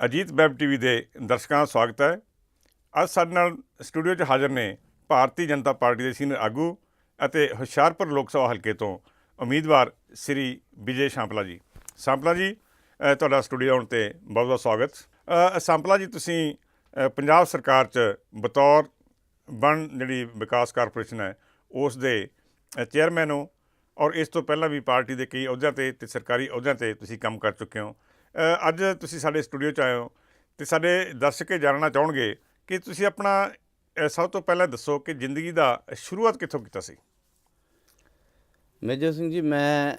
Ajit web TV ਦੇ ਦਰਸ਼ਕਾਂ ਦਾ ਸਵਾਗਤ ਹੈ। ਅੱਜ ਸਾਡੇ ਨਾਲ ਸਟੂਡੀਓ 'ਚ ਹਾਜ਼ਰ ਨੇ ਭਾਰਤੀ ਜਨਤਾ ਪਾਰਟੀ ਦੇ ਸੀਨੀਅਰ ਆਗੂ ਅਤੇ ਹੁਸ਼ਿਆਰਪੁਰ ਲੋਕ ਸਭਾ ਹਲਕੇ ਤੋਂ ਉਮੀਦਵਾਰ ਸ੍ਰੀ ਵਿਜੇ ਸਾਂਪਲਾ ਜੀ। ਸਾਂਪਲਾ ਜੀ, ਤੁਹਾਡਾ ਸਟੂਡੀਓ ਆਉਣ 'ਤੇ ਬਹੁਤ ਬਹੁਤ ਸਵਾਗਤ। ਸਾਂਪਲਾ ਜੀ, ਤੁਸੀਂ ਪੰਜਾਬ ਸਰਕਾਰ 'ਚ ਬਤੌਰ ਜਿਹੜੀ ਵਿਕਾਸ ਕਾਰਪੋਰੇਸ਼ਨ ਹੈ ਉਸ ਦੇ ਚੇਅਰਮੈਨ ਹੋ ਔਰ ਇਸ ਤੋਂ ਪਹਿਲਾਂ ਵੀ ਪਾਰਟੀ ਦੇ ਕਈ ਅਹੁਦਿਆਂ 'ਤੇ ਅਤੇ ਸਰਕਾਰੀ ਅਹੁਦਿਆਂ 'ਤੇ ਤੁਸੀਂ ਕੰਮ ਕਰ ਚੁੱਕੇ ਹੋ। ਅੱਜ ਤੁਸੀਂ ਸਾਡੇ ਸਟੂਡੀਓ 'ਚ ਆਏ ਹੋ ਅਤੇ ਸਾਡੇ ਦਰਸ਼ਕ ਇਹ ਜਾਣਨਾ ਚਾਹੁਣਗੇ ਕਿ ਤੁਸੀਂ ਆਪਣਾ ਸਭ ਤੋਂ ਪਹਿਲਾਂ ਦੱਸੋ ਕਿ ਜ਼ਿੰਦਗੀ ਦਾ ਸ਼ੁਰੂਆਤ ਕਿੱਥੋਂ ਕੀਤਾ ਸੀ? ਮੇਜਰ ਸਿੰਘ ਜੀ, ਮੈਂ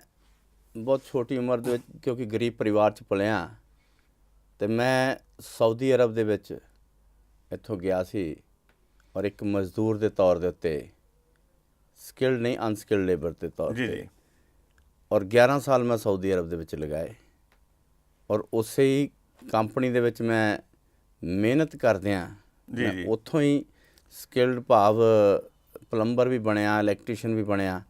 ਬਹੁਤ ਛੋਟੀ ਉਮਰ ਦੇ ਵਿੱਚ, ਕਿਉਂਕਿ ਗਰੀਬ ਪਰਿਵਾਰ 'ਚ ਪਲਿਆ, ਅਤੇ ਮੈਂ ਸਾਊਦੀ ਅਰਬ ਦੇ ਵਿੱਚ ਇੱਥੋਂ ਗਿਆ ਸੀ ਔਰ ਇੱਕ ਮਜ਼ਦੂਰ ਦੇ ਤੌਰ ਦੇ ਉੱਤੇ, ਸਕਿਲਡ ਨਹੀਂ ਅਨਸਕਿਲਡ ਲੇਬਰ ਦੇ ਤੌਰ 'ਤੇ, ਔਰ 11 ਸਾਲ ਮੈਂ ਸਾਊਦੀ ਅਰਬ ਦੇ ਵਿੱਚ ਲਗਾਏ ਔਰ ਉਸੇ ਹੀ ਕੰਪਨੀ ਦੇ ਵਿੱਚ ਮੈਂ ਮਿਹਨਤ ਕਰਦਿਆਂ ਉੱਥੋਂ ਹੀ ਸਕਿਲਡ ਭਾਵ ਪਲੰਬਰ ਵੀ ਬਣਿਆ, ਇਲੈਕਟ੍ਰੀਸ਼ੀਅਨ ਵੀ ਬਣਿਆ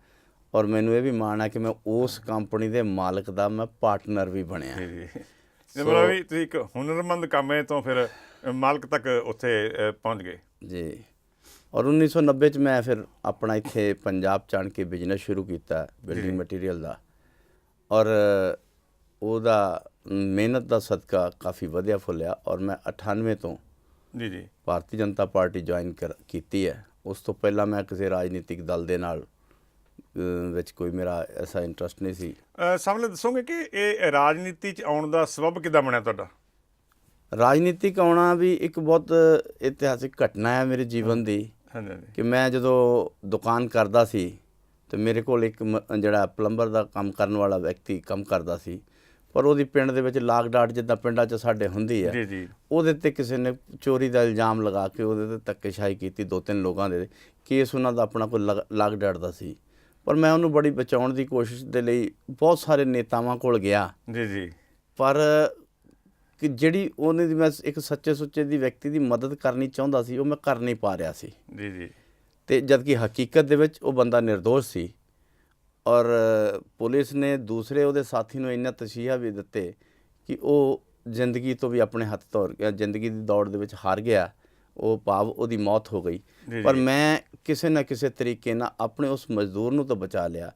ਔਰ ਮੈਨੂੰ ਇਹ ਵੀ ਮਾਣ ਹੈ ਕਿ ਮੈਂ ਉਸ ਕੰਪਨੀ ਦੇ ਮਾਲਕ ਦਾ ਮੈਂ ਪਾਰਟਨਰ ਵੀ ਬਣਿਆ। ਮਤਲਬ ਵੀ ਤੁਸੀਂ ਇੱਕ ਹੁਨਰਮੰਦ ਕਾਮੇ ਤੋਂ ਫਿਰ ਮਾਲਕ ਤੱਕ ਉੱਥੇ ਪਹੁੰਚ ਗਏ ਜੀ। ਔਰ 1990 'ਚ ਮੈਂ ਫਿਰ ਆਪਣਾ ਇੱਥੇ ਪੰਜਾਬ 'ਚ ਆਣ ਕੇ ਬਿਜ਼ਨਸ ਸ਼ੁਰੂ ਕੀਤਾ ਬਿਲਡਿੰਗ ਮਟੀਰੀਅਲ ਦਾ, ਔਰ ਉਹਦਾ ਮਿਹਨਤ ਦਾ ਸਦਕਾ ਕਾਫੀ ਵਧੀਆ ਫੁੱਲਿਆ ਔਰ ਮੈਂ 98 ਤੋਂ ਭਾਰਤੀ ਜਨਤਾ ਪਾਰਟੀ ਜੁਆਇਨ ਕੀਤੀ ਹੈ। ਉਸ ਤੋਂ ਪਹਿਲਾਂ ਮੈਂ ਕਿਸੇ ਰਾਜਨੀਤਿਕ ਦਲ ਦੇ ਨਾਲ ਵਿੱਚ ਕੋਈ ਮੇਰਾ ਐਸਾ ਇੰਟਰਸਟ ਨਹੀਂ ਸੀ। ਸਾਹਮਣੇ ਦੱਸੋਗੇ ਕਿ ਇਹ ਰਾਜਨੀਤੀ 'ਚ ਆਉਣ ਦਾ ਸਬੱਬ ਕਿੱਦਾਂ ਬਣਿਆ ਤੁਹਾਡਾ? ਰਾਜਨੀਤਿਕ ਆਉਣਾ ਵੀ ਇੱਕ ਬਹੁਤ ਇਤਿਹਾਸਿਕ ਘਟਨਾ ਹੈ ਮੇਰੇ ਜੀਵਨ ਦੀ ਕਿ ਮੈਂ ਜਦੋਂ ਦੁਕਾਨ ਕਰਦਾ ਸੀ ਅਤੇ ਮੇਰੇ ਕੋਲ ਇੱਕ ਜਿਹੜਾ ਪਲੰਬਰ ਦਾ ਕੰਮ ਕਰਨ ਵਾਲਾ ਵਿਅਕਤੀ ਕੰਮ ਕਰਦਾ ਸੀ, ਪਰ ਉਹਦੀ ਪਿੰਡ ਦੇ ਵਿੱਚ ਲਾਗ ਡਾਟ ਜਿੱਦਾਂ ਪਿੰਡਾਂ 'ਚ ਸਾਡੇ ਹੁੰਦੀ ਹੈ, ਉਹਦੇ 'ਤੇ ਕਿਸੇ ਨੇ ਚੋਰੀ ਦਾ ਇਲਜ਼ਾਮ ਲਗਾ ਕੇ ਉਹਦੇ 'ਤੇ ਧੱਕੇਸ਼ਾਹੀ ਕੀਤੀ। 2-3 ਲੋਕਾਂ ਦੇ ਕੇਸ ਉਹਨਾਂ ਦਾ ਆਪਣਾ ਕੋਈ ਲਾਗ ਡਾਟ ਦਾ ਸੀ, ਪਰ ਮੈਂ ਉਹਨੂੰ ਬੜੀ ਬਚਾਉਣ ਦੀ ਕੋਸ਼ਿਸ਼ ਦੇ ਲਈ ਬਹੁਤ ਸਾਰੇ ਨੇਤਾਵਾਂ ਕੋਲ ਗਿਆ ਪਰ ਕਿ ਜਿਹੜੀ ਉਹਨੇ ਦੀ ਮੈਂ ਇੱਕ ਸੱਚੇ ਸੁੱਚੇ ਦੀ ਵਿਅਕਤੀ ਦੀ ਮਦਦ ਕਰਨੀ ਚਾਹੁੰਦਾ ਸੀ ਉਹ ਮੈਂ ਕਰ ਨਹੀਂ ਪਾ ਰਿਹਾ ਸੀ ਅਤੇ ਜਦਕਿ ਹਕੀਕਤ ਦੇ ਵਿੱਚ ਉਹ ਬੰਦਾ ਨਿਰਦੋਸ਼ ਸੀ। ਔਰ ਪੁਲਿਸ ਨੇ ਦੂਸਰੇ ਉਹਦੇ ਸਾਥੀ ਨੂੰ ਇੰਨਾ ਤਸ਼ੀਹਾ ਵੀ ਦਿੱਤੇ ਕਿ ਉਹ ਜ਼ਿੰਦਗੀ ਤੋਂ ਵੀ ਆਪਣੇ ਹੱਥ ਧੋ ਗਿਆ, ਜ਼ਿੰਦਗੀ ਦੀ ਦੌੜ ਦੇ ਵਿੱਚ ਹਾਰ ਗਿਆ, ਉਹ ਭਾਵ ਉਹਦੀ ਮੌਤ ਹੋ ਗਈ। ਪਰ ਮੈਂ ਕਿਸੇ ਨਾ ਕਿਸੇ ਤਰੀਕੇ ਨਾਲ ਆਪਣੇ ਉਸ ਮਜ਼ਦੂਰ ਨੂੰ ਤਾਂ ਬਚਾ ਲਿਆ।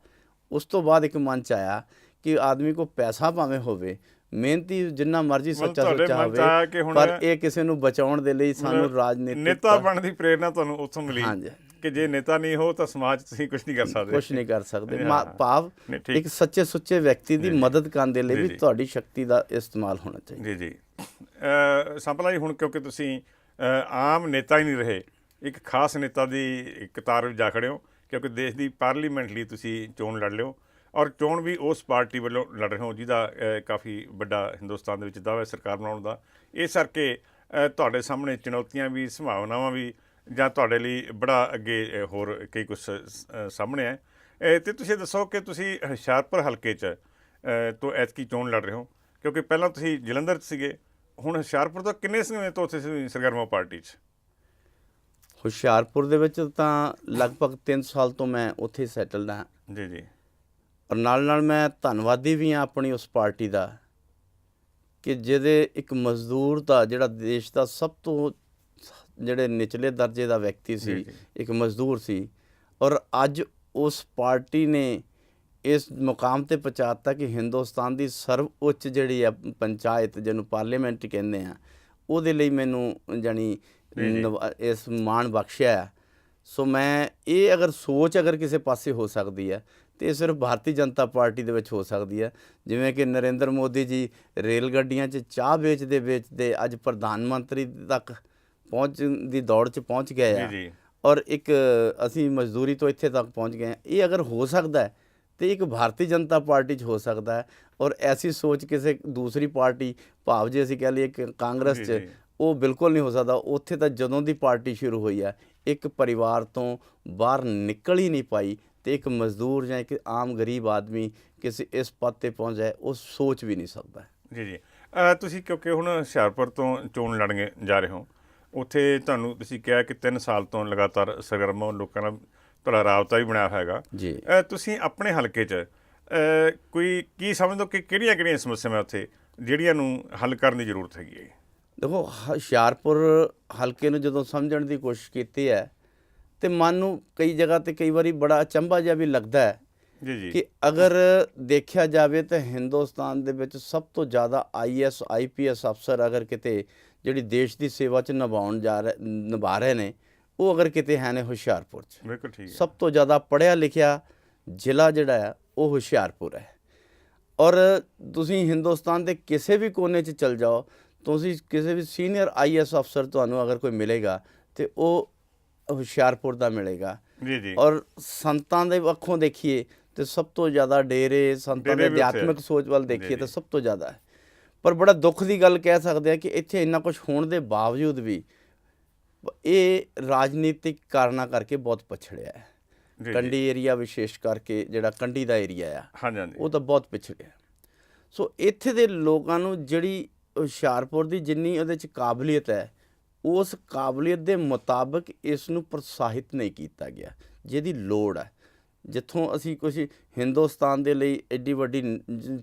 ਉਸ ਤੋਂ ਬਾਅਦ ਇੱਕ ਮਨ 'ਚ ਆਇਆ ਕਿ ਆਦਮੀ ਕੋਲ ਪੈਸਾ ਭਾਵੇਂ ਹੋਵੇ, ਮਿਹਨਤੀ ਜਿੰਨਾ ਮਰਜ਼ੀ ਸੱਚਾ ਸੁੱਚਾ ਹੋਵੇ, ਪਰ ਇਹ ਕਿਸੇ ਨੂੰ ਬਚਾਉਣ ਦੇ ਲਈ ਸਾਨੂੰ ਰਾਜਨੀਤਿਕ ਨੇਤਾ ਬਣਨ ਦੀ ਪ੍ਰੇਰਨਾ ਤੁਹਾਨੂੰ ਉੱਥੋਂ ਮਿਲੀ ਕਿ ਜੇ ਨੇਤਾ ਨਹੀਂ ਹੋ ਤਾਂ ਸਮਾਜ 'ਚ ਤੁਸੀਂ ਕੁਛ ਨਹੀਂ ਕਰ ਸਕਦੇ। ਭਾਵ ਇੱਕ ਸੱਚੇ ਸੁੱਚੇ ਵਿਅਕਤੀ ਦੀ ਮਦਦ ਕਰਨ ਦੇ ਲਈ ਵੀ ਤੁਹਾਡੀ ਸ਼ਕਤੀ ਦਾ ਇਸਤੇਮਾਲ ਹੋਣਾ ਚਾਹੀਦਾ। ਜੀ ਸਾਂਪਲਾ ਜੀ, ਹੁਣ ਕਿਉਂਕਿ ਤੁਸੀਂ ਆਮ ਨੇਤਾ ਹੀ ਨਹੀਂ ਰਹੇ, ਇੱਕ ਖਾਸ ਨੇਤਾ ਦੀ ਕਤਾਰ ਵਿੱਚ ਜਾ ਖੜੇ ਹੋ, ਕਿਉਂਕਿ ਦੇਸ਼ ਦੀ ਪਾਰਲੀਮੈਂਟ ਲਈ ਤੁਸੀਂ ਚੋਣ ਲੜ ਲਿਓ ਔਰ ਚੋਣ ਵੀ ਉਸ ਪਾਰਟੀ ਵੱਲੋਂ ਲੜ ਰਹੇ ਹੋ ਜਿਹਦਾ ਕਾਫੀ ਵੱਡਾ ਹਿੰਦੁਸਤਾਨ ਦੇ ਵਿੱਚ ਦਾਅਵਾ ਹੈ ਸਰਕਾਰ ਬਣਾਉਣ ਦਾ। ਇਸ ਕਰਕੇ ਤੁਹਾਡੇ ਸਾਹਮਣੇ ਚੁਣੌਤੀਆਂ ਵੀ, ਸੰਭਾਵਨਾਵਾਂ ਵੀ, ਜਾਂ ਤੁਹਾਡੇ ਲਈ ਬੜਾ ਅੱਗੇ ਹੋਰ ਕਈ ਕੁਛ ਸਾਹਮਣੇ ਹੈ। ਅਤੇ ਤੁਸੀਂ ਦੱਸੋ ਕਿ ਤੁਸੀਂ ਹੁਸ਼ਿਆਰਪੁਰ ਹਲਕੇ 'ਚ ਤੋਂ ਐਤਕੀ ਚੋਣ ਲੜ ਰਹੇ ਹੋ, ਕਿਉਂਕਿ ਪਹਿਲਾਂ ਤੁਸੀਂ ਜਲੰਧਰ 'ਚ ਸੀਗੇ, ਹੁਣ ਹੁਸ਼ਿਆਰਪੁਰ ਤੋਂ ਕਿੰਨੇ ਸਮੇਂ ਤੋਂ ਉੱਥੇ ਸਰਗਰਮ ਹੋ ਪਾਰਟੀ 'ਚ? ਹੁਸ਼ਿਆਰਪੁਰ ਦੇ ਵਿੱਚ ਤਾਂ ਲਗਭਗ 3 ਸਾਲ ਤੋਂ ਮੈਂ ਉੱਥੇ ਸੈਟਲਡ ਹਾਂ ਔਰ ਨਾਲ ਮੈਂ ਧੰਨਵਾਦੀ ਵੀ ਹਾਂ ਆਪਣੀ ਉਸ ਪਾਰਟੀ ਦਾ ਕਿ ਜਿਹਦੇ ਇੱਕ ਮਜ਼ਦੂਰ ਦਾ, ਜਿਹੜਾ ਦੇਸ਼ ਦਾ ਸਭ ਤੋਂ ਜਿਹੜੇ ਨਿਚਲੇ ਦਰਜੇ ਦਾ ਵਿਅਕਤੀ ਸੀ, ਇੱਕ ਮਜ਼ਦੂਰ ਸੀ, ਔਰ ਅੱਜ ਉਸ ਪਾਰਟੀ ਨੇ ਇਸ ਮੁਕਾਮ 'ਤੇ ਪਹੁੰਚਾਤਾ ਕਿ ਹਿੰਦੁਸਤਾਨ ਦੀ ਸਰਵਉੱਚ ਜਿਹੜੀ ਆ ਪੰਚਾਇਤ, ਜਿਹਨੂੰ ਪਾਰਲੀਮੈਂਟ ਕਹਿੰਦੇ ਆ, ਉਹਦੇ ਲਈ ਮੈਨੂੰ ਜਾਣੀ ਇਸ ਮਾਣ ਬਖਸ਼ਿਆ। ਸੋ ਮੈਂ ਇਹ ਅਗਰ ਕਿਸੇ ਪਾਸੇ ਹੋ ਸਕਦੀ ਹੈ ਅਤੇ ਇਹ ਸਿਰਫ ਭਾਰਤੀ ਜਨਤਾ ਪਾਰਟੀ ਦੇ ਵਿੱਚ ਹੋ ਸਕਦੀ ਹੈ। ਜਿਵੇਂ ਕਿ ਨਰਿੰਦਰ ਮੋਦੀ ਜੀ ਰੇਲ ਗੱਡੀਆਂ 'ਚ ਚਾਹ ਵੇਚਦੇ ਅੱਜ ਪ੍ਰਧਾਨ ਮੰਤਰੀ ਤੱਕ ਪਹੁੰਚ ਦੀ ਦੌੜ 'ਚ ਪਹੁੰਚ ਗਏ ਆ, ਔਰ ਇੱਕ ਅਸੀਂ ਮਜ਼ਦੂਰੀ ਤੋਂ ਇੱਥੇ ਤੱਕ ਪਹੁੰਚ ਗਏ ਹਾਂ। ਇਹ ਅਗਰ ਹੋ ਸਕਦਾ ਹੈ ਅਤੇ ਇੱਕ ਭਾਰਤੀ ਜਨਤਾ ਪਾਰਟੀ 'ਚ ਹੋ ਸਕਦਾ ਹੈ। ਔਰ ਐਸੀ ਸੋਚ ਕਿਸੇ ਦੂਸਰੀ ਪਾਰਟੀ, ਭਾਵ ਜੇ ਅਸੀਂ ਕਹਿ ਲਈਏ ਕਿ ਕਾਂਗਰਸ 'ਚ, ਉਹ ਬਿਲਕੁਲ ਨਹੀਂ ਹੋ ਸਕਦਾ। ਉੱਥੇ ਤਾਂ ਜਦੋਂ ਦੀ ਪਾਰਟੀ ਸ਼ੁਰੂ ਹੋਈ ਹੈ, ਇੱਕ ਪਰਿਵਾਰ ਤੋਂ ਬਾਹਰ ਨਿਕਲ ਹੀ ਨਹੀਂ ਪਾਈ ਅਤੇ ਇੱਕ ਮਜ਼ਦੂਰ ਜਾਂ ਇੱਕ ਆਮ ਗਰੀਬ ਆਦਮੀ ਕਿਸੇ ਇਸ ਪਦ 'ਤੇ ਪਹੁੰਚ ਜਾਏ, ਉਹ ਸੋਚ ਵੀ ਨਹੀਂ ਸਕਦਾ। ਤੁਸੀਂ ਕਿਉਂਕਿ ਹੁਣ ਹੁਸ਼ਿਆਰਪੁਰ ਤੋਂ ਚੋਣ ਲੜਨ ਜਾ ਰਹੇ ਹੋ, ਉੱਥੇ ਤੁਹਾਨੂੰ ਤੁਸੀਂ ਕਿਹਾ ਕਿ 3 ਸਾਲ ਤੋਂ ਲਗਾਤਾਰ ਸਰਗਰਮ ਹੋ, ਲੋਕਾਂ ਨਾਲ ਤੁਹਾਡਾ ਰਾਬਤਾ ਵੀ ਬਣਿਆ ਹੋਇਆ ਹੈਗਾ। ਤੁਸੀਂ ਆਪਣੇ ਹਲਕੇ 'ਚ ਕੋਈ ਕੀ ਸਮਝਦੇ ਹੋ ਕਿ ਕਿਹੜੀਆਂ ਸਮੱਸਿਆਵਾਂ ਉੱਥੇ ਜਿਹੜੀਆਂ ਨੂੰ ਹੱਲ ਕਰਨ ਦੀ ਜ਼ਰੂਰਤ ਹੈਗੀ ਹੈ? ਦੇਖੋ ਹੁਸ਼ਿਆਰਪੁਰ ਹਲਕੇ ਨੂੰ ਜਦੋਂ ਸਮਝਣ ਦੀ ਕੋਸ਼ਿਸ਼ ਕੀਤੀ ਹੈ ਤੇ ਮਨ ਨੂੰ ਕਈ ਜਗ੍ਹਾ ਤੇ ਕਈ ਵਾਰੀ ਬੜਾ ਅਚੰਭਾ ਜਿਹਾ ਵੀ ਲੱਗਦਾ ਹੈ ਜੀ ਜੀ ਕਿ ਅਗਰ ਦੇਖਿਆ ਜਾਵੇ ਤਾਂ ਹਿੰਦੁਸਤਾਨ ਦੇ ਵਿੱਚ ਸਭ ਤੋਂ ਜ਼ਿਆਦਾ IAS IPS ਅਫਸਰ ਅਗਰ ਕਿਤੇ ਜਿਹੜੀ ਦੇਸ਼ ਦੀ ਸੇਵਾ 'ਚ ਨਿਭਾ ਰਹੇ ਨੇ ਉਹ ਅਗਰ ਕਿਤੇ ਹੈ ਨੇ ਹੁਸ਼ਿਆਰਪੁਰ 'ਚ। ਬਿਲਕੁਲ ਠੀਕ ਹੈ। ਸਭ ਤੋਂ ਜ਼ਿਆਦਾ ਪੜ੍ਹਿਆ ਲਿਖਿਆ ਜ਼ਿਲ੍ਹਾ ਜਿਹੜਾ ਹੈ ਉਹ ਹੁਸ਼ਿਆਰਪੁਰ ਹੈ। ਔਰ ਤੁਸੀਂ ਹਿੰਦੁਸਤਾਨ ਦੇ ਕਿਸੇ ਵੀ ਕੋਨੇ 'ਚ ਚਲ ਜਾਓ, ਤੁਸੀਂ ਕਿਸੇ ਵੀ ਸੀਨੀਅਰ IAS ਅਫਸਰ ਤੁਹਾਨੂੰ ਅਗਰ ਕੋਈ ਮਿਲੇਗਾ ਤੇ ਉਹ ਹੁਸ਼ਿਆਰਪੁਰ ਦਾ ਮਿਲੇਗਾ। ਜੀ ਜੀ ਔਰ ਸੰਤਾਂ ਦੇ ਪੱਖੋਂ ਦੇਖੀਏ ਤੇ ਸਭ ਤੋਂ ਜ਼ਿਆਦਾ ਡੇਰੇ ਸੰਤਾਂ ਦੇ ਡੇਰੇ ਵੀ ਉੱਥੇ ਅਧਿਆਤਮਿਕ ਸੋਚ ਵੱਲ ਜੀ, ਦੇਖੀਏ ਤਾਂ ਜੀ। ਸਭ ਤੋਂ ਜ਼ਿਆਦਾ ਹੈ। ਪਰ ਬੜਾ ਦੁੱਖ ਦੀ ਗੱਲ ਕਹਿ ਸਕਦੇ ਆ ਕਿ ਇੱਥੇ ਇੰਨਾ ਕੁਝ ਹੋਣ ਦੇ ਬਾਵਜੂਦ ਵੀ ਇਹ ਰਾਜਨੀਤਿਕ ਕਾਰਨਾਂ ਕਰਕੇ ਬਹੁਤ ਪਛੜਿਆ ਹੈ। ਜੀ ਕੰਢੀ ਏਰੀਆ ਵਿਸ਼ੇਸ਼ ਕਰਕੇ ਜਿਹੜਾ ਕੰਢੀ ਦਾ ਏਰੀਆ ਆ ਹਾਂਜੀ ਹਾਂਜੀ ਉਹ ਤਾਂ ਬਹੁਤ ਪਿਛੜਿਆ। ਸੋ ਇੱਥੇ ਦੇ ਲੋਕਾਂ ਨੂੰ ਜਿਹੜੀ ਹੁਸ਼ਿਆਰਪੁਰ ਦੀ ਜਿੰਨੀ ਉਹਦੇ 'ਚ ਕਾਬਲੀਅਤ ਹੈ ਉਸ ਕਾਬਲੀਅਤ ਦੇ ਮੁਤਾਬਕ ਇਸ ਨੂੰ ਪ੍ਰੋਤਸਾਹਿਤ ਨਹੀਂ ਕੀਤਾ ਗਿਆ ਜਿਹਦੀ ਲੋੜ ਹੈ। ਜਿੱਥੋਂ ਅਸੀਂ ਕੁਝ ਹਿੰਦੁਸਤਾਨ ਦੇ ਲਈ ਐਡੀ ਵੱਡੀ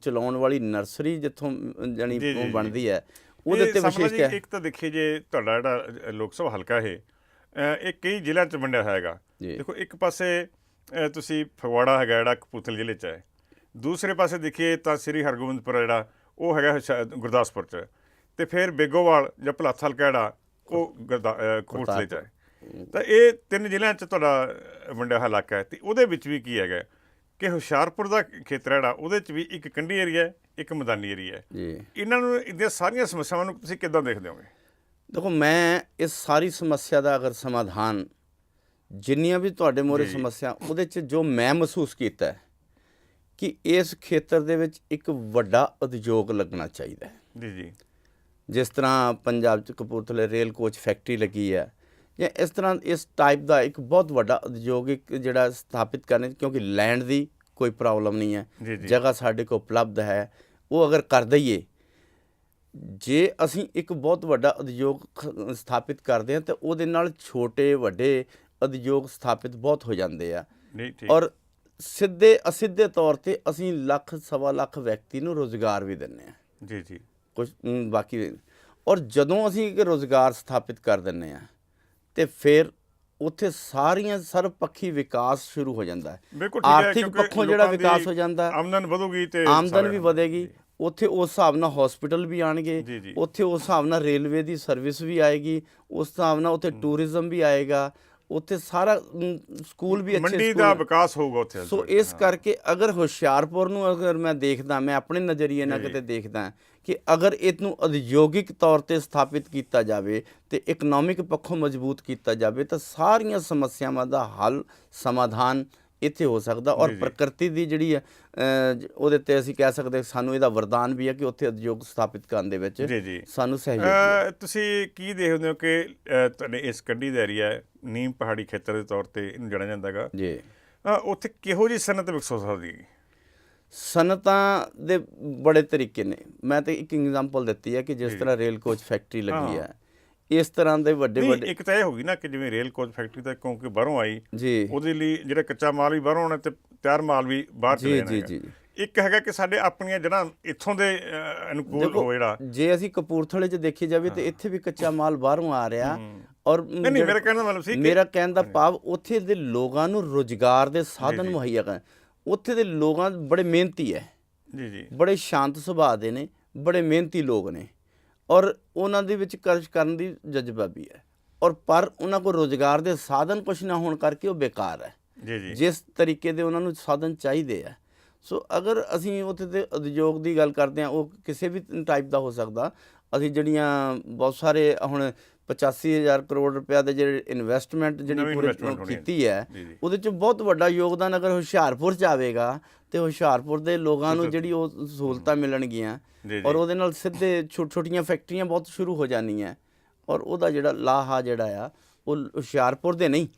ਚਲਾਉਣ ਵਾਲੀ ਨਰਸਰੀ ਜਿੱਥੋਂ ਜਾਣੀ ਜੀ, ਜੀ, ਬਣਦੀ ਹੈ ਉਹਦੇ ਤੇ ਸਮਰਾ ਵਿਸ਼ੇਸ਼ ਜੀ, ਕਿਆ ਇੱਕ ਤਾਂ ਦੇਖੀਏ ਜੇ ਤੁਹਾਡਾ ਜਿਹੜਾ ਲੋਕ ਸਭਾ ਹਲਕਾ ਇਹ ਕਈ ਜ਼ਿਲ੍ਹਿਆਂ 'ਚ ਵੰਡਿਆ ਹੋਇਆ ਹੈਗਾ। ਜੀ। ਦੇਖੋ ਇੱਕ ਪਾਸੇ ਤੁਸੀਂ ਫਗਵਾੜਾ ਹੈਗਾ ਜਿਹੜਾ ਕਪੂਰਥਲੇ ਜ਼ਿਲ੍ਹੇ 'ਚ ਹੈ, ਦੂਸਰੇ ਪਾਸੇ ਦੇਖੀਏ ਤਾਂ ਸ੍ਰੀ ਹਰਗੋਬਿੰਦਪੁਰ ਜਿਹੜਾ ਉਹ ਹੈਗਾ ਗੁਰਦਾਸਪੁਰ 'ਚ, ਤੇ ਫਿਰ ਬੇਗੋਵਾਲ ਜਾਂ ਭਲਾਥ ਹਲਕਾ ਜਿਹੜਾ ਉਹ ਕਪੂਰਥਲੇ 'ਚ ਹੈ। ਤਾਂ ਇਹ ਤਿੰਨ ਜ਼ਿਲ੍ਹਿਆਂ 'ਚ ਤੁਹਾਡਾ ਵੰਡਿਆ ਹੋਇਆ ਇਲਾਕਾ ਹੈ, ਅਤੇ ਉਹਦੇ ਵਿੱਚ ਵੀ ਕੀ ਹੈਗਾ ਕਿ ਹੁਸ਼ਿਆਰਪੁਰ ਦਾ ਖੇਤਰ ਜਿਹੜਾ ਉਹਦੇ 'ਚ ਵੀ ਇੱਕ ਕੰਢੀ ਏਰੀਆ ਹੈ, ਇੱਕ ਮੈਦਾਨੀ ਏਰੀਆ ਹੈ। ਜੀ। ਇਹਨਾਂ ਨੂੰ ਇਹਦੀਆਂ ਸਾਰੀਆਂ ਸਮੱਸਿਆਵਾਂ ਨੂੰ ਤੁਸੀਂ ਕਿੱਦਾਂ ਦੇਖਦੇ ਹੋਗੇ? ਦੇਖੋ ਮੈਂ ਇਸ ਸਾਰੀ ਸਮੱਸਿਆ ਦਾ ਅਗਰ ਸਮਾਧਾਨ ਜਿੰਨੀਆਂ ਵੀ ਤੁਹਾਡੇ ਮੋਰੇ ਜੀ। ਸਮੱਸਿਆ ਉਹਦੇ 'ਚ ਜੋ ਮੈਂ ਮਹਿਸੂਸ ਕੀਤਾ ਹੈ ਕਿ ਇਸ ਖੇਤਰ ਦੇ ਵਿੱਚ ਇੱਕ ਵੱਡਾ ਉਦਯੋਗ ਲੱਗਣਾ ਚਾਹੀਦਾ ਹੈ। ਜੀ ਜੀ ਜਿਸ ਤਰ੍ਹਾਂ ਪੰਜਾਬ 'ਚ ਕਪੂਰਥਲੇ ਰੇਲ ਕੋਚ ਫੈਕਟਰੀ ਲੱਗੀ ਹੈ ਜਾਂ ਇਸ ਤਰ੍ਹਾਂ ਇਸ ਟਾਈਪ ਦਾ ਇੱਕ ਬਹੁਤ ਵੱਡਾ ਉਦਯੋਗਿਕ ਜਿਹੜਾ ਸਥਾਪਿਤ ਕਰਨੇ, ਕਿਉਂਕਿ ਲੈਂਡ ਦੀ ਕੋਈ ਪ੍ਰੋਬਲਮ ਨਹੀਂ ਹੈ, ਜੀ, ਜੀ। ਜਗ੍ਹਾ ਸਾਡੇ ਕੋਲ ਉਪਲਬਧ ਹੈ, ਉਹ ਅਗਰ ਕਰ ਦਈਏ, ਜੇ ਅਸੀਂ ਇੱਕ ਬਹੁਤ ਵੱਡਾ ਉਦਯੋਗ ਸਥਾਪਿਤ ਕਰਦੇ ਹਾਂ ਤਾਂ ਉਹਦੇ ਨਾਲ ਛੋਟੇ ਵੱਡੇ ਉਦਯੋਗ ਸਥਾਪਿਤ ਬਹੁਤ ਹੋ ਜਾਂਦੇ ਆ। ਨਹੀਂ ਠੀਕ। ਔਰ ਸਿੱਧੇ ਅਸਿੱਧੇ ਤੌਰ ਤੇ ਅਸੀਂ ਲੱਖ ਸਵਾ ਲੱਖ ਵਿਅਕਤੀ ਨੂੰ ਰੋਜ਼ਗਾਰ ਵੀ ਦਿੰਦੇ ਹਾਂ ਜੀ ਜੀ ਕੁਝ ਬਾਕੀ। ਔਰ ਜਦੋਂ ਅਸੀਂ ਇੱਕ ਰੋਜ਼ਗਾਰ ਸਥਾਪਿਤ ਕਰ ਦਿੰਦੇ ਹਾਂ ਤੇ ਫਿਰ ਉੱਥੇ ਸਾਰੀਆਂ ਸਰਵਪੱਖੀ ਵਿਕਾਸ ਸ਼ੁਰੂ ਹੋ ਜਾਂਦਾ ਹੈ। ਬਿਲਕੁਲ ਠੀਕ ਹੈ, ਆਰਥਿਕ ਕਿਉਂਕਿ ਪੱਖੋਂ ਜਿਹੜਾ ਲੋਕਾਂ ਦੀ ਵਿਕਾਸ ਹੋ ਜਾਂਦਾ, ਆਮਦਨ ਵਧੂਗੀ ਤੇ ਆਮਦਨ ਵੀ ਵਧੇਗੀ, ਉੱਥੇ ਉਸ ਹਿਸਾਬ ਨਾਲ ਹਸਪੀਟਲ ਵੀ ਆਣਗੇ, ਜੀ, ਜੀ। ਉੱਥੇ ਉਸ ਹਿਸਾਬ ਨਾਲ ਰੇਲਵੇ ਦੀ ਸਰਵਿਸ ਵੀ ਆਏਗੀ, ਉਸ ਹਿਸਾਬ ਨਾਲ ਉੱਥੇ ਟੂਰਿਜ਼ਮ ਵੀ ਆਏਗਾ, ਉੱਥੇ ਸਾਰਾ ਸਕੂਲ ਵੀ ਅੱਛੇ ਮੰਡੀ ਸਕੂਲ ਦਾ ਵਿਕਾਸ ਹੋਊਗਾ ਉੱਥੇ। ਸੋ ਇਸ ਕਰਕੇ ਅਗਰ ਹੁਸ਼ਿਆਰਪੁਰ ਨੂੰ ਅਗਰ ਮੈਂ ਦੇਖਦਾ, ਮੈਂ ਆਪਣੇ ਨਜ਼ਰੀਏ ਨਾਲ ਕਿਤੇ ਦੇਖਦਾ ਕਿ ਅਗਰ ਇਹਨੂੰ ਉਦਯੋਗਿਕ ਤੌਰ ਤੇ ਸਥਾਪਿਤ ਕੀਤਾ ਜਾਵੇ ਤੇ ਇਕਨੋਮਿਕ ਪੱਖੋਂ ਮਜ਼ਬੂਤ ਕੀਤਾ ਜਾਵੇ ਤਾਂ ਸਾਰੀਆਂ ਸਮੱਸਿਆਵਾਂ ਦਾ ਹੱਲ ਸਮਾਧਾਨ ਇੱਥੇ ਹੋ ਸਕਦਾ। ਔਰ ਪ੍ਰਕਿਰਤੀ ਦੀ ਜਿਹੜੀ ਹੈ ਉਹਦੇ ਤੇ ਅਸੀਂ ਕਹਿ ਸਕਦੇ ਸਾਨੂੰ ਇਹਦਾ ਵਰਦਾਨ ਵੀ ਹੈ ਕਿ ਉੱਥੇ ਉਦਯੋਗ ਸਥਾਪਿਤ ਕਰਨ ਦੇ ਵਿੱਚ ਜੀ ਜੀ ਸਾਨੂੰ ਸਹਿਯੋਗ। ਤੁਸੀਂ ਕੀ ਦੇਖਦੇ ਹੋ ਕਿ ਤੁਹਾਡੇ ਇਸ ਕੰਢੀ ਦਾ ਏਰੀਆ ਨੀਮ ਪਹਾੜੀ ਖੇਤਰ ਦੇ ਤੌਰ ਤੇ ਇਹਨੂੰ ਜਾਣਿਆ ਜਾਂਦਾ ਹੈਗਾ ਜੀ, ਉੱਥੇ ਕਿਹੋ ਜਿਹੀ ਸਨਅਤ ਵਿਕਸਿਤ ਹੋ ਸਕਦੀ ਹੈ? ਸਨਅਤਾਂ ਦੇ ਬੜੇ ਤਰੀਕੇ ਨੇ। ਮੈਂ ਤਾਂ ਇੱਕ ਐਗਜ਼ਾਮਪਲ ਦਿੱਤੀ ਹੈ ਕਿ ਜਿਸ ਤਰ੍ਹਾਂ ਰੇਲ ਕੋਚ ਫੈਕਟਰੀ ਲੱਗੀ ਹੈ, ਇਸ ਤਰ੍ਹਾਂ ਦੇ ਵੱਡੇ ਵੱਡੇ। ਇੱਕ ਤਾਂ ਇਹ ਹੋ ਗਈ ਨਾ ਕਿ ਜਿਵੇਂ ਰੇਲ ਕੋਚ ਫੈਕਟਰੀ ਤਾਂ ਕਿਉਂਕਿ ਬਾਹਰੋਂ ਆਈ ਜੀ, ਉਹਦੇ ਲਈ ਜਿਹੜਾ ਕੱਚਾ ਮਾਲ ਵੀ ਬਾਹਰੋਂ ਆਉਣਾ ਤੇ ਤਿਆਰ ਮਾਲ ਵੀ ਬਾਹਰ ਚਲੇ ਜਾਣਾ। ਜੀ ਜੀ ਜੀ। ਇੱਕ ਹੈਗਾ ਕਿ ਸਾਡੇ ਆਪਣੀਆਂ ਜਿਹੜਾ ਇੱਥੋਂ ਦੇ ਅਨੁਕੂਲ ਹੋ ਜਿਹੜਾ। ਜੇ ਅਸੀਂ ਕਪੂਰਥਲੇ 'ਚ ਦੇਖੀ ਜਾਵੇ ਤੇ ਇੱਥੇ ਵੀ ਕੱਚਾ ਮਾਲ ਬਾਹਰੋਂ ਆ ਰਿਹਾ। ਔਰ ਨਹੀਂ, ਮੇਰਾ ਕਹਿਣ ਦਾ ਮਤਲਬ ਸੀ ਮੇਰਾ ਕਹਿਣ ਦਾ ਭਾਵ ਉੱਥੇ ਦੇ ਲੋਕਾਂ ਨੂੰ ਰੁਜ਼ਗਾਰ ਦੇ ਸਾਧਨ ਮੁਹੱਈਆ ਕਰਨ। ਉੱਥੇ ਦੇ ਲੋਕਾਂ ਬੜੇ ਮਿਹਨਤੀ ਹੈ, ਜੀ ਜੀ, ਬੜੇ ਸ਼ਾਂਤ ਸੁਭਾਅ ਦੇ ਨੇ, ਬੜੇ ਮਿਹਨਤੀ ਲੋਕ ਨੇ, ਔਰ ਉਹਨਾਂ ਦੇ ਵਿੱਚ ਕਾਰਜ ਕਰਨ ਦੀ ਜਜ਼ਬਾ ਵੀ ਹੈ। ਔਰ ਪਰ ਉਹਨਾਂ ਕੋਲ ਰੁਜ਼ਗਾਰ ਦੇ ਸਾਧਨ ਕੁਛ ਨਾ ਹੋਣ ਕਰਕੇ ਉਹ ਬੇਕਾਰ ਹੈ। ਜੀ ਜੀ, ਜਿਸ ਤਰੀਕੇ ਦੇ ਉਹਨਾਂ ਨੂੰ ਸਾਧਨ ਚਾਹੀਦੇ ਆ। ਸੋ ਅਗਰ ਅਸੀਂ ਉੱਥੇ ਦੇ ਉਦਯੋਗ ਦੀ ਗੱਲ ਕਰਦੇ ਹਾਂ, ਉਹ ਕਿਸੇ ਵੀ ਟਾਈਪ ਦਾ ਹੋ ਸਕਦਾ। ਅਸੀਂ ਜਿਹੜੀਆਂ ਬਹੁਤ ਸਾਰੇ ਹੁਣ 85,000 ਕਰੋੜ ਰੁਪਇਆ ਦੇ ਜਿਹੜੇ ਇਨਵੈਸਟਮੈਂਟ ਜਿਹੜੀ ਪੂਰੀ ਕੀਤੀ ਹੈ, ਉਹਦੇ 'ਚ ਬਹੁਤ ਵੱਡਾ ਯੋਗਦਾਨ ਅਗਰ ਹੁਸ਼ਿਆਰਪੁਰ 'ਚ ਆਵੇਗਾ ਤੇ ਹੁਸ਼ਿਆਰਪੁਰ ਦੇ ਲੋਕਾਂ ਨੂੰ ਜਿਹੜੀ ਉਹ ਸਹੂਲਤਾਂ ਮਿਲਣਗੀਆਂ ਔਰ ਉਹਦੇ ਨਾਲ ਸਿੱਧੇ ਛੋਟੀਆਂ ਫੈਕਟਰੀਆਂ ਬਹੁਤ ਸ਼ੁਰੂ ਹੋ ਜਾਣੀਆਂ ਔਰ ਉਹਦਾ ਜਿਹੜਾ ਲਾਹਾ ਜਿਹੜਾ ਆ ਉਹ ਹੁਸ਼ਿਆਰਪੁਰ ਦੇ ਨਹੀਂ,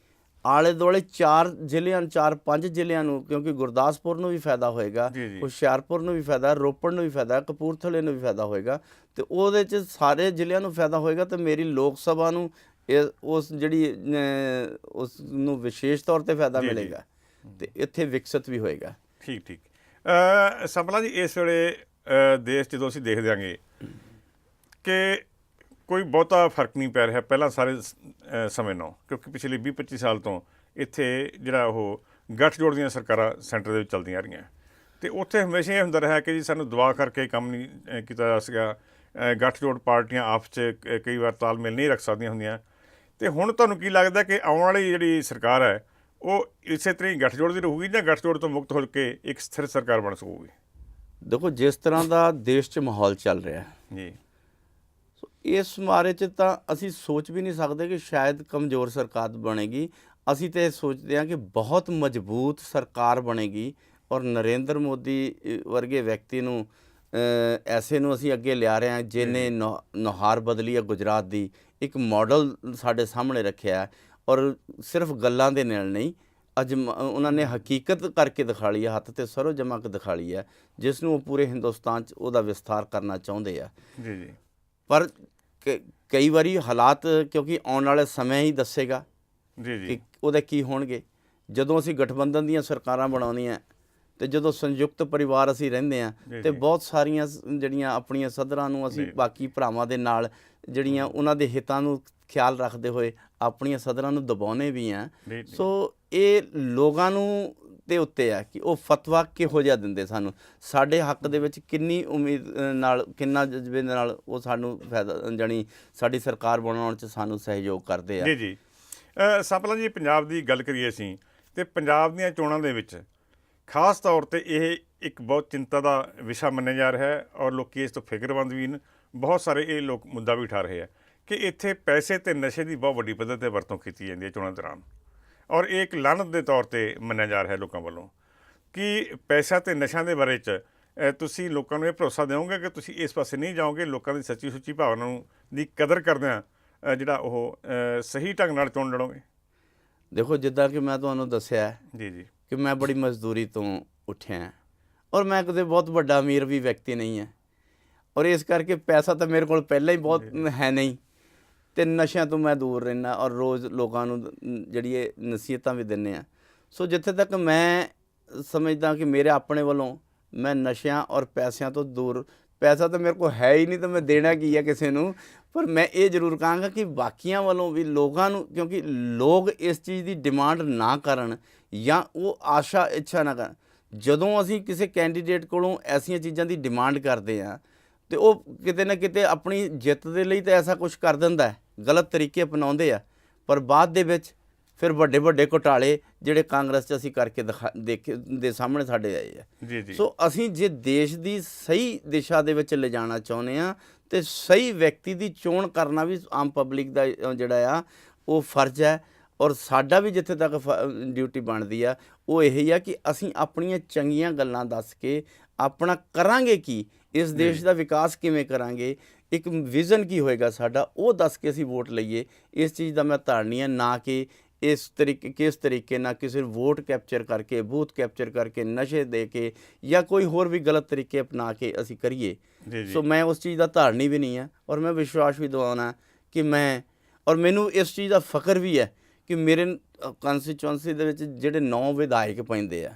ਆਲੇ ਦੁਆਲੇ 4-5 ਜ਼ਿਲ੍ਹਿਆਂ ਨੂੰ, ਕਿਉਂਕਿ ਗੁਰਦਾਸਪੁਰ ਨੂੰ ਵੀ ਫਾਇਦਾ ਹੋਏਗਾ, ਹੁਸ਼ਿਆਰਪੁਰ ਨੂੰ ਵੀ ਫਾਇਦਾ, ਰੋਪੜ ਨੂੰ ਵੀ ਫਾਇਦਾ, ਕਪੂਰਥਲੇ ਨੂੰ ਵੀ ਫਾਇਦਾ ਹੋਏਗਾ ਤੇ ਉਹਦੇ 'ਚ ਸਾਰੇ ਜ਼ਿਲ੍ਹਿਆਂ ਨੂੰ ਫਾਇਦਾ ਹੋਏਗਾ। ਤੇ ਮੇਰੀ ਲੋਕ ਸਭਾ ਨੂੰ ਉਸ ਜਿਹੜੀ ਉਸ ਨੂੰ ਵਿਸ਼ੇਸ਼ ਤੌਰ ਤੇ ਫਾਇਦਾ ਮਿਲੇਗਾ ਤੇ ਇੱਥੇ ਵਿਕਸਿਤ ਵੀ ਹੋਏਗਾ। ਠੀਕ ਠੀਕ। ਸਮਲਾ ਜੀ, ਇਸ ਵੇਲੇ ਦੇਸ਼ ਜਦੋਂ ਅਸੀਂ ਦੇਖਦੇ ਆਂਗੇ ਕਿ ਕੋਈ ਬਹੁਤਾ ਫਰਕ ਨਹੀਂ ਪੈ ਰਿਹਾ ਪਹਿਲਾਂ ਸਾਰੇ ਸਮੇਂ ਨਾਲੋਂ, ਕਿਉਂਕਿ ਪਿਛਲੇ 20-25 ਸਾਲ ਤੋਂ ਇੱਥੇ ਜਿਹੜਾ ਉਹ ਗੱਠਜੋੜ ਦੀਆਂ ਸਰਕਾਰਾਂ ਸੈਂਟਰ ਦੇ ਵਿੱਚ ਚੱਲਦੀਆਂ ਰਹੀਆਂ, ਅਤੇ ਉੱਥੇ ਹਮੇਸ਼ਾ ਇਹ ਹੁੰਦਾ ਰਿਹਾ ਕਿ ਜੀ ਸਾਨੂੰ ਦਬਾਅ ਕਰਕੇ ਕੰਮ ਨਹੀਂ ਕੀਤਾ ਜਾ ਸਕਿਆ। ਗੱਠਜੋੜ ਪਾਰਟੀਆਂ ਆਪਸ 'ਚ ਕਈ ਵਾਰ ਤਾਲਮੇਲ ਨਹੀਂ ਰੱਖ ਸਕਦੀਆਂ ਹੁੰਦੀਆਂ, ਅਤੇ ਹੁਣ ਤੁਹਾਨੂੰ ਕੀ ਲੱਗਦਾ ਕਿ ਆਉਣ ਵਾਲੀ ਜਿਹੜੀ ਸਰਕਾਰ ਹੈ ਉਹ ਇਸੇ ਤਰ੍ਹਾਂ ਹੀ ਗੱਠਜੋੜ ਦੀ ਰਹੂਗੀ ਜਾਂ ਗੱਠਜੋੜ ਤੋਂ ਮੁਕਤ ਹੋ ਕੇ ਇੱਕ ਸਥਿਰ ਸਰਕਾਰ ਬਣ ਸਕੂਗੀ? ਦੇਖੋ, ਜਿਸ ਤਰ੍ਹਾਂ ਦਾ ਦੇਸ਼ 'ਚ ਮਾਹੌਲ ਚੱਲ ਰਿਹਾ ਜੀ, ਸੋ ਇਸ ਬਾਰੇ 'ਚ ਤਾਂ ਅਸੀਂ ਸੋਚ ਵੀ ਨਹੀਂ ਸਕਦੇ ਕਿ ਸ਼ਾਇਦ ਕਮਜ਼ੋਰ ਸਰਕਾਰ ਬਣੇਗੀ। ਅਸੀਂ ਤਾਂ ਇਹ ਸੋਚਦੇ ਹਾਂ ਕਿ ਬਹੁਤ ਮਜ਼ਬੂਤ ਸਰਕਾਰ ਬਣੇਗੀ ਔਰ ਨਰਿੰਦਰ ਮੋਦੀ ਵਰਗੇ ਵਿਅਕਤੀ ਨੂੰ ਐਸੇ ਨੂੰ ਅਸੀਂ ਅੱਗੇ ਲਿਆ ਰਹੇ ਹਾਂ ਜਿਹਨੇ ਨੁਹਾਰ ਬਦਲੀ ਹੈ ਗੁਜਰਾਤ ਦੀ, ਇੱਕ ਮਾਡਲ ਸਾਡੇ ਸਾਹਮਣੇ ਰੱਖਿਆ ਔਰ ਸਿਰਫ ਗੱਲਾਂ ਦੇ ਨਾਲ ਨਹੀਂ, ਅੱਜ ਉਹਨਾਂ ਨੇ ਹਕੀਕਤ ਕਰਕੇ ਦਿਖਾ ਲਈ ਹੈ, ਹੱਥ 'ਤੇ ਸਰੋਂ ਜਮਾ ਕੇ ਦਿਖਾ ਲਈ ਹੈ, ਜਿਸ ਨੂੰ ਉਹ ਪੂਰੇ ਹਿੰਦੁਸਤਾਨ 'ਚ ਉਹਦਾ ਵਿਸਥਾਰ ਕਰਨਾ ਚਾਹੁੰਦੇ ਆ। ਜੀ ਜੀ। ਪਰ ਕਈ ਵਾਰੀ ਹਾਲਾਤ, ਕਿਉਂਕਿ ਆਉਣ ਵਾਲੇ ਸਮੇਂ ਹੀ ਦੱਸੇਗਾ ਜੀ ਜੀ ਕਿ ਉਹਦੇ ਕੀ ਹੋਣਗੇ। ਜਦੋਂ ਅਸੀਂ ਗਠਬੰਧਨ ਦੀਆਂ ਸਰਕਾਰਾਂ ਬਣਾਉਂਦੀਆਂ ਅਤੇ ਜਦੋਂ ਸੰਯੁਕਤ ਪਰਿਵਾਰ ਅਸੀਂ ਰਹਿੰਦੇ ਹਾਂ ਅਤੇ ਬਹੁਤ ਸਾਰੀਆਂ ਜਿਹੜੀਆਂ ਆਪਣੀਆਂ ਸਦਰਾਂ ਨੂੰ ਅਸੀਂ ਬਾਕੀ ਭਰਾਵਾਂ ਦੇ ਨਾਲ ਜਿਹੜੀਆਂ ਉਹਨਾਂ ਦੇ ਹਿੱਤਾਂ ਨੂੰ ਖਿਆਲ ਰੱਖਦੇ ਹੋਏ ਆਪਣੀਆਂ ਸਦਰਾਂ ਨੂੰ ਦਬਾਉਂਦੇ ਵੀ ਹਾਂ। ਸੋ ਇਹ ਲੋਕਾਂ ਨੂੰ ਦੇ ਉੱਤੇ ਆ ਕਿ ਉਹ ਫਤਵਾ ਕਿਹੋ ਜਿਹਾ ਦਿੰਦੇ ਸਾਨੂੰ, ਸਾਡੇ ਹੱਕ ਦੇ ਵਿੱਚ ਕਿੰਨੀ ਉਮੀਦ ਨਾਲ, ਕਿੰਨਾ ਜਜ਼ਬੇ ਨਾਲ ਉਹ ਸਾਨੂੰ ਫਾਇਦਾ ਜਾਣੀ ਸਾਡੀ ਸਰਕਾਰ ਬਣਾਉਣ 'ਚ ਸਾਨੂੰ ਸਹਿਯੋਗ ਕਰਦੇ ਆ। ਜੀ ਜੀ। ਸਾਂਪਲਾ ਜੀ, ਪੰਜਾਬ ਦੀ ਗੱਲ ਕਰੀਏ ਅਸੀਂ, ਅਤੇ ਪੰਜਾਬ ਦੀਆਂ ਚੋਣਾਂ ਦੇ ਵਿੱਚ ਖਾਸ ਤੌਰ 'ਤੇ ਇਹ ਇੱਕ ਬਹੁਤ ਚਿੰਤਾ ਦਾ ਵਿਸ਼ਾ ਮੰਨਿਆ ਜਾ ਰਿਹਾ ਹੈ ਔਰ ਲੋਕ ਇਸ ਤੋਂ ਫਿਕਰਮੰਦ ਵੀ ਨੇ। ਬਹੁਤ ਸਾਰੇ ਇਹ ਲੋਕ ਮੁੱਦਾ ਵੀ ਉਠਾ ਰਹੇ ਆ ਕਿ ਇੱਥੇ ਪੈਸੇ ਅਤੇ ਨਸ਼ੇ ਦੀ ਬਹੁਤ ਵੱਡੀ ਪੱਧਰ 'ਤੇ ਵਰਤੋਂ ਕੀਤੀ ਜਾਂਦੀ ਹੈ ਚੋਣਾਂ ਦੌਰਾਨ, ਔਰ ਇਹ ਇੱਕ ਲਾਹਨਤ ਦੇ ਤੌਰ 'ਤੇ ਮੰਨਿਆ ਜਾ ਰਿਹਾ ਲੋਕਾਂ ਵੱਲੋਂ। ਕਿ ਪੈਸਾ ਅਤੇ ਨਸ਼ਿਆਂ ਦੇ ਬਾਰੇ 'ਚ ਤੁਸੀਂ ਲੋਕਾਂ ਨੂੰ ਇਹ ਭਰੋਸਾ ਦਿਓਗੇ ਕਿ ਤੁਸੀਂ ਇਸ ਪਾਸੇ ਨਹੀਂ ਜਾਓਗੇ, ਲੋਕਾਂ ਦੀ ਸੱਚੀ ਸੁੱਚੀ ਭਾਵਨਾ ਨੂੰ ਦੀ ਕਦਰ ਕਰਦਿਆਂ ਜਿਹੜਾ ਉਹ ਸਹੀ ਢੰਗ ਨਾਲ ਚੋਣ ਲੜੋਗੇ? ਦੇਖੋ, ਜਿੱਦਾਂ ਕਿ ਮੈਂ ਤੁਹਾਨੂੰ ਦੱਸਿਆ ਜੀ ਜੀ ਕਿ ਮੈਂ ਬੜੀ ਮਜ਼ਦੂਰੀ ਤੋਂ ਉੱਠਿਆ ਔਰ ਮੈਂ ਕਦੇ ਬਹੁਤ ਵੱਡਾ ਅਮੀਰ ਵੀ ਵਿਅਕਤੀ ਨਹੀਂ ਹੈ, ਔਰ ਇਸ ਕਰਕੇ ਪੈਸਾ ਤਾਂ ਮੇਰੇ ਕੋਲ ਪਹਿਲਾਂ ਹੀ ਬਹੁਤ ਹੈ ਨਹੀਂ, ਅਤੇ ਨਸ਼ਿਆਂ ਤੋਂ ਮੈਂ ਦੂਰ ਰਹਿੰਦਾ ਔਰ ਰੋਜ਼ ਲੋਕਾਂ ਨੂੰ ਜਿਹੜੀ ਇਹ ਨਸੀਹਤਾਂ ਵੀ ਦਿੰਦੇ ਹਾਂ। ਸੋ ਜਿੱਥੇ ਤੱਕ ਮੈਂ ਸਮਝਦਾ ਕਿ ਮੇਰੇ ਆਪਣੇ ਵੱਲੋਂ ਮੈਂ ਨਸ਼ਿਆਂ ਔਰ ਪੈਸਿਆਂ ਤੋਂ ਦੂਰ, ਪੈਸਾ ਤਾਂ ਮੇਰੇ ਕੋਲ ਹੈ ਹੀ ਨਹੀਂ ਤਾਂ ਮੈਂ ਦੇਣਾ ਕੀ ਹੈ ਕਿਸੇ ਨੂੰ, ਪਰ ਮੈਂ ਇਹ ਜ਼ਰੂਰ ਕਹਾਂਗਾ ਕਿ ਬਾਕੀਆਂ ਵੱਲੋਂ ਵੀ ਲੋਕਾਂ ਨੂੰ, ਕਿਉਂਕਿ ਲੋਕ ਇਸ ਚੀਜ਼ ਦੀ ਡਿਮਾਂਡ ਨਾ ਕਰਨ ਜਾਂ ਉਹ ਆਸ਼ਾ ਇੱਛਾ ਨਾ ਕਰਨ। ਜਦੋਂ ਅਸੀਂ ਕਿਸੇ ਕੈਂਡੀਡੇਟ ਕੋਲੋਂ ਐਸੀਆਂ ਚੀਜ਼ਾਂ ਦੀ ਡਿਮਾਂਡ ਕਰਦੇ ਹਾਂ ਅਤੇ ਉਹ ਕਿਤੇ ਨਾ ਕਿਤੇ ਆਪਣੀ ਜਿੱਤ ਦੇ ਲਈ ਤਾਂ ਐਸਾ ਕੁਛ ਕਰ ਦਿੰਦਾ, ਗਲਤ ਤਰੀਕੇ ਅਪਣਾਉਂਦੇ ਆ, ਪਰ ਬਾਅਦ ਦੇ ਵਿੱਚ ਫਿਰ ਵੱਡੇ ਵੱਡੇ ਘੁਟਾਲੇ ਜਿਹੜੇ ਕਾਂਗਰਸ 'ਚ ਅਸੀਂ ਕਰਕੇ ਦੇਖੇ ਦੇ ਸਾਹਮਣੇ ਸਾਡੇ ਆਏ ਆ। ਜੀ ਜੀ। ਸੋ ਅਸੀਂ ਜੇ ਦੇਸ਼ ਦੀ ਸਹੀ ਦਿਸ਼ਾ ਦੇ ਵਿੱਚ ਲਿਜਾਣਾ ਚਾਹੁੰਦੇ ਹਾਂ ਅਤੇ ਸਹੀ ਵਿਅਕਤੀ ਦੀ ਚੋਣ ਕਰਨਾ ਵੀ ਆਮ ਪਬਲਿਕ ਦਾ ਜਿਹੜਾ ਆ ਉਹ ਫਰਜ਼ ਹੈ, ਔਰ ਸਾਡਾ ਵੀ ਜਿੱਥੇ ਤੱਕ ਡਿਊਟੀ ਬਣਦੀ ਆ ਉਹ ਇਹੀ ਆ ਕਿ ਅਸੀਂ ਆਪਣੀਆਂ ਚੰਗੀਆਂ ਗੱਲਾਂ ਦੱਸ ਕੇ ਆਪਣਾ ਕਰਾਂਗੇ ਕੀ, ਇਸ ਦੇਸ਼ ਦਾ ਵਿਕਾਸ ਕਿਵੇਂ ਕਰਾਂਗੇ, ਇੱਕ ਵਿਜ਼ਨ ਕੀ ਹੋਏਗਾ ਸਾਡਾ, ਉਹ ਦੱਸ ਕੇ ਅਸੀਂ ਵੋਟ ਲਈਏ। ਇਸ ਚੀਜ਼ ਦਾ ਮੈਂ ਧਾਰਨੀ ਹੈ, ਨਾ ਕਿ ਕਿਸ ਤਰੀਕੇ ਨਾਲ ਕਿਸੇ ਨੂੰ ਵੋਟ ਕੈਪਚਰ ਕਰਕੇ, ਬੂਥ ਕੈਪਚਰ ਕਰਕੇ, ਨਸ਼ੇ ਦੇ ਕੇ ਜਾਂ ਕੋਈ ਹੋਰ ਵੀ ਗਲਤ ਤਰੀਕੇ ਅਪਣਾ ਕੇ ਅਸੀਂ ਕਰੀਏ। ਸੋ ਮੈਂ ਉਸ ਚੀਜ਼ ਦਾ ਧਾਰਨੀ ਵੀ ਨਹੀਂ ਹੈ, ਔਰ ਮੈਂ ਵਿਸ਼ਵਾਸ ਵੀ ਦਿਵਾਉਣਾ ਕਿ ਮੈਂ, ਔਰ ਮੈਨੂੰ ਇਸ ਚੀਜ਼ ਦਾ ਫਖਰ ਵੀ ਹੈ ਕਿ ਮੇਰੇ ਕੰਸਟੀਚੁਐਂਸੀ ਦੇ ਵਿੱਚ ਜਿਹੜੇ 9 ਵਿਧਾਇਕ ਪੈਂਦੇ ਆ,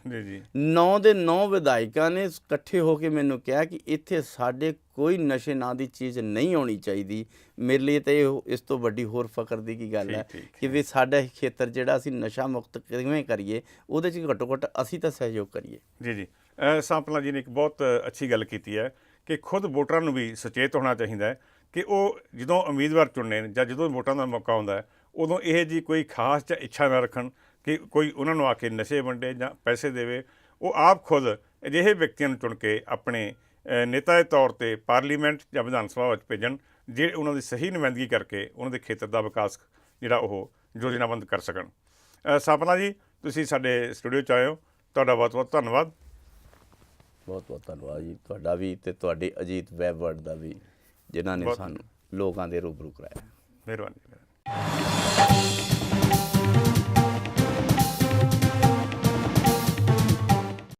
9 ਦੇ 9 ਵਿਧਾਇਕਾਂ ਨੇ ਇਕੱਠੇ ਹੋ ਕੇ ਮੈਨੂੰ ਕਿਹਾ ਕਿ ਇੱਥੇ ਸਾਡੇ ਕੋਈ ਨਸ਼ੇ ਨਾਂ ਦੀ ਚੀਜ਼ ਨਹੀਂ ਆਉਣੀ ਚਾਹੀਦੀ। ਮੇਰੇ ਲਈ ਤਾਂ ਇਹ ਇਸ ਤੋਂ ਵੱਡੀ ਹੋਰ ਫਖਰ ਦੀ ਕੀ ਗੱਲ ਹੈ ਕਿ ਵੀ ਸਾਡਾ ਖੇਤਰ ਜਿਹੜਾ ਅਸੀਂ ਨਸ਼ਾ ਮੁਕਤ ਕਿਵੇਂ ਕਰੀਏ, ਉਹਦੇ 'ਚ ਘੱਟੋ ਘੱਟ ਅਸੀਂ ਤਾਂ ਸਹਿਯੋਗ ਕਰੀਏ। ਜੀ ਜੀ। ਸਾਂਪਲਾ ਜੀ ਨੇ ਇੱਕ ਬਹੁਤ ਅੱਛੀ ਗੱਲ ਕੀਤੀ ਹੈ ਕਿ ਖੁਦ ਵੋਟਰਾਂ ਨੂੰ ਵੀ ਸੁਚੇਤ ਹੋਣਾ ਚਾਹੀਦਾ ਹੈ ਕਿ ਉਹ ਜਦੋਂ ਉਮੀਦਵਾਰ ਚੁਣਨੇ ਜਾਂ ਜਦੋਂ ਵੋਟਾਂ ਦਾ ਮੌਕਾ ਆਉਂਦਾ ਹੈ ਉਦੋਂ ਇਹ ਜੀ ਕੋਈ ਖਾਸ ਜਾਂ ਇੱਛਾ ਨਾ ਰੱਖਣ ਕਿ ਕੋਈ ਉਹਨਾਂ ਨੂੰ ਆ ਕੇ ਨਸ਼ੇ ਵੰਡੇ ਜਾਂ ਪੈਸੇ ਦੇਵੇ। ਉਹ ਆਪ ਖੁਦ ਅਜਿਹੇ ਵਿਅਕਤੀਆਂ ਨੂੰ ਚੁਣ ਕੇ ਆਪਣੇ ਨੇਤਾ ਦੇ ਤੌਰ 'ਤੇ ਪਾਰਲੀਮੈਂਟ ਜਾਂ ਵਿਧਾਨ ਸਭਾ ਵਿੱਚ ਭੇਜਣ, ਜੇ ਉਹਨਾਂ ਦੀ ਸਹੀ ਨੁਮਾਇੰਦਗੀ ਕਰਕੇ ਉਹਨਾਂ ਦੇ ਖੇਤਰ ਦਾ ਵਿਕਾਸ ਜਿਹੜਾ ਉਹ ਯੋਜਨਾਬੰਦ ਕਰ ਸਕਣ। ਸਾਂਪਲਾ ਜੀ, ਤੁਸੀਂ ਸਾਡੇ ਸਟੂਡੀਓ 'ਚ ਆਏ ਹੋ, ਤੁਹਾਡਾ ਬਹੁਤ ਬਹੁਤ ਧੰਨਵਾਦ। ਬਹੁਤ ਬਹੁਤ ਧੰਨਵਾਦ ਜੀ ਤੁਹਾਡਾ ਵੀ, ਅਤੇ ਤੁਹਾਡੇ ਅਜੀਤ ਵੈਬ ਵਰਡ ਦਾ ਵੀ, ਜਿਨ੍ਹਾਂ ਨੇ ਸਾਨੂੰ ਲੋਕਾਂ ਦੇ ਰੂਬਰੂ ਕਰਾਇਆ। ਮਿਹਰਬਾਨੀ।